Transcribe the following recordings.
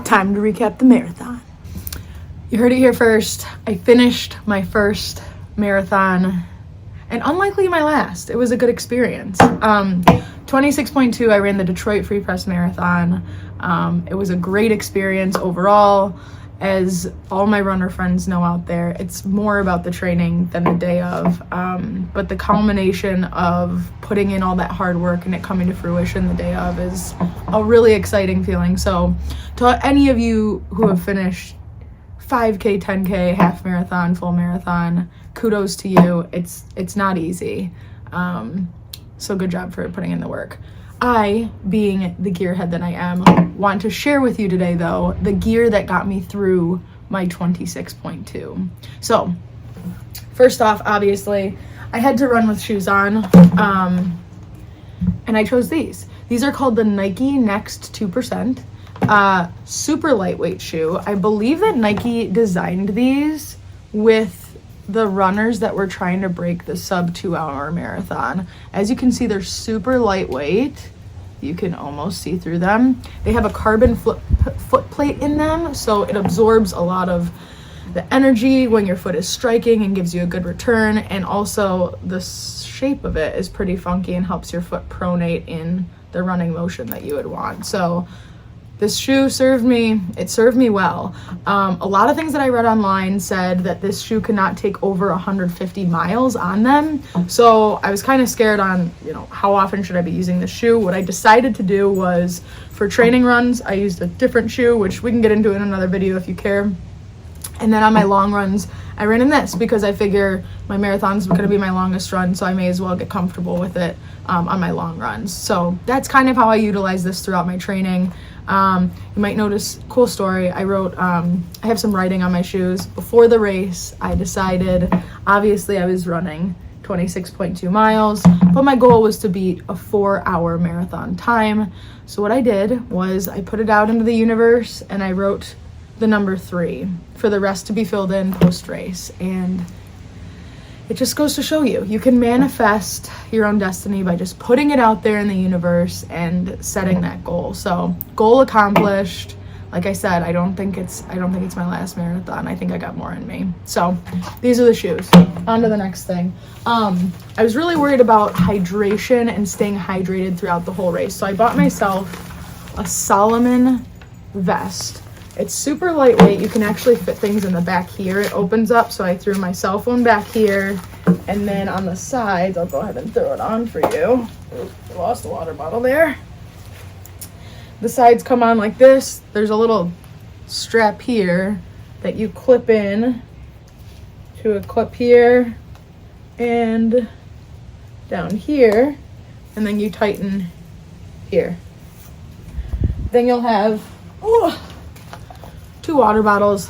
Time to recap the marathon. You heard it here first. I finished my first marathon, and unlikely my last. It was a good experience. 26.2, I ran the Detroit Free Press Marathon. It was a great experience overall. As all my runner friends know out there, it's more about the training than the day of. But the culmination of putting in all that hard work and it coming to fruition the day of is a really exciting feeling. So to any of you who have finished 5K, 10K, half marathon, full marathon, kudos to you. It's not easy. So good job for putting in the work. I, being the gearhead that I am, want to share with you today, though, the gear that got me through my 26.2. So, first off, obviously, I had to run with shoes on, and I chose these. These are called the Nike Next 2%. Super lightweight shoe. I believe that Nike designed these with the runners that were trying to break the sub 2-hour marathon. As you can see, they're super lightweight. You can almost see through them. They have a carbon foot plate in them, so it absorbs a lot of the energy when your foot is striking and gives you a good return. And also the shape of it is pretty funky and helps your foot pronate in the running motion that you would want. So this shoe served me well. A lot of things that I read online said that this shoe could not take over 150 miles on them. So I was kind of scared on, how often should I be using this shoe? What I decided to do was, for training runs, I used a different shoe, which we can get into in another video if you care. And then on my long runs, I ran in this because I figure my marathon's going to be my longest run, so I may as well get comfortable with it on my long runs. So that's kind of how I utilize this throughout my training. You might notice, cool story, I wrote, I have some writing on my shoes. Before the race, I decided, obviously I was running 26.2 miles, but my goal was to beat a 4-hour marathon time. So what I did was I put it out into the universe and I wrote the number 3 for the rest to be filled in post-race. And it just goes to show you can manifest your own destiny by just putting it out there in the universe and setting that goal. So goal accomplished. Like I said, I don't think it's my last marathon. I think I got more in me. So these are the shoes. On to the next thing. I was really worried about hydration and staying hydrated throughout the whole race. So I bought myself a Salomon vest. It's super lightweight. You can actually fit things in the back here. It opens up, so I threw my cell phone back here. And then on the sides, I'll go ahead and throw it on for you. Oops, I lost the water bottle there. The sides come on like this. There's a little strap here that you clip in to a clip here and down here. And then you tighten here. Then you'll have... 2 water bottles,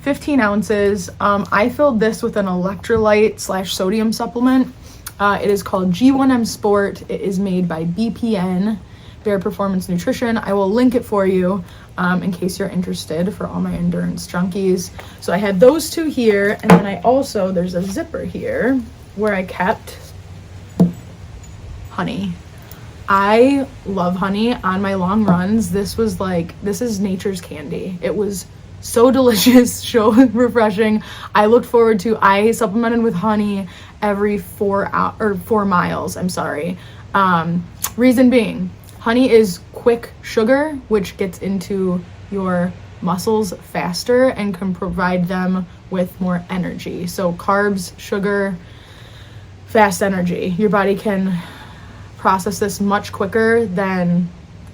15 ounces. I filled this with an electrolyte / sodium supplement. It is called G1M Sport. It is made by BPN, Bare Performance Nutrition. I will link it for you in case you're interested, for all my endurance junkies. So I had those 2 here, and then I also, there's a zipper here where I kept honey. I love honey on my long runs. This is nature's candy. It was so delicious, so refreshing. I supplemented with honey every 4 miles. Reason being, honey is quick sugar, which gets into your muscles faster and can provide them with more energy. So carbs, sugar, fast energy. Your body can process this much quicker than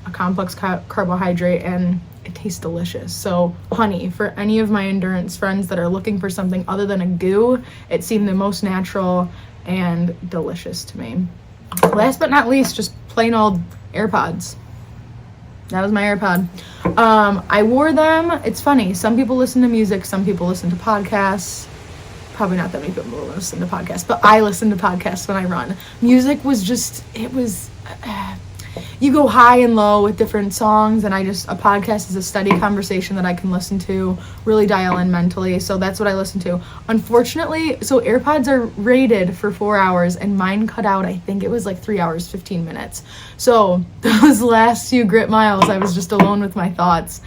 a complex carbohydrate, and it tastes delicious. So honey, for any of my endurance friends that are looking for something other than a goo, it seemed the most natural and delicious to me. Last but not least, just plain old Airpods. That was my AirPod. I wore them. It's funny, some people listen to music, some people listen to podcasts. Probably not that many people listen to podcasts, but I listen to podcasts when I run. Music was just, you go high and low with different songs, and a podcast is a steady conversation that I can listen to, really dial in mentally. So that's what I listen to. Unfortunately, so AirPods are rated for 4 hours, and mine cut out, I think it was like 3 hours, 15 minutes. So those last few grit miles, I was just alone with my thoughts.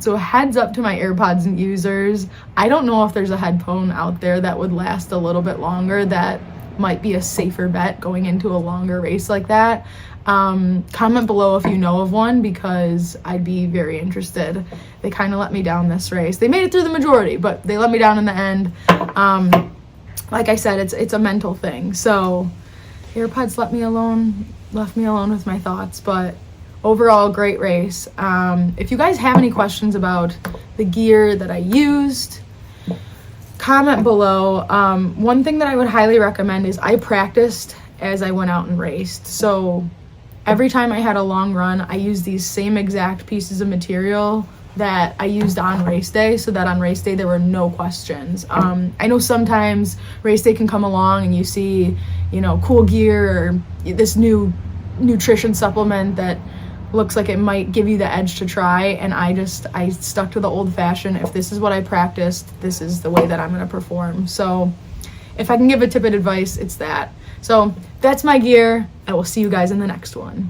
So heads up to my AirPods and users. I don't know if there's a headphone out there that would last a little bit longer that might be a safer bet going into a longer race like that. Comment below if you know of one, because I'd be very interested. They kind of let me down this race. They made it through the majority, but they let me down in the end. Like I said, it's a mental thing. So AirPods left me alone with my thoughts, but overall, great race. If you guys have any questions about the gear that I used, comment below. One thing that I would highly recommend is I practiced as I went out and raced. So every time I had a long run, I used these same exact pieces of material that I used on race day, so that on race day there were no questions. I know sometimes race day can come along and you see, cool gear or this new nutrition supplement that looks like it might give you the edge to try, and I stuck to the old fashioned. If this is what I practiced, this is the way that I'm going to perform. So if I can give a tip of advice, it's that. So that's my gear. I will see you guys in the next one.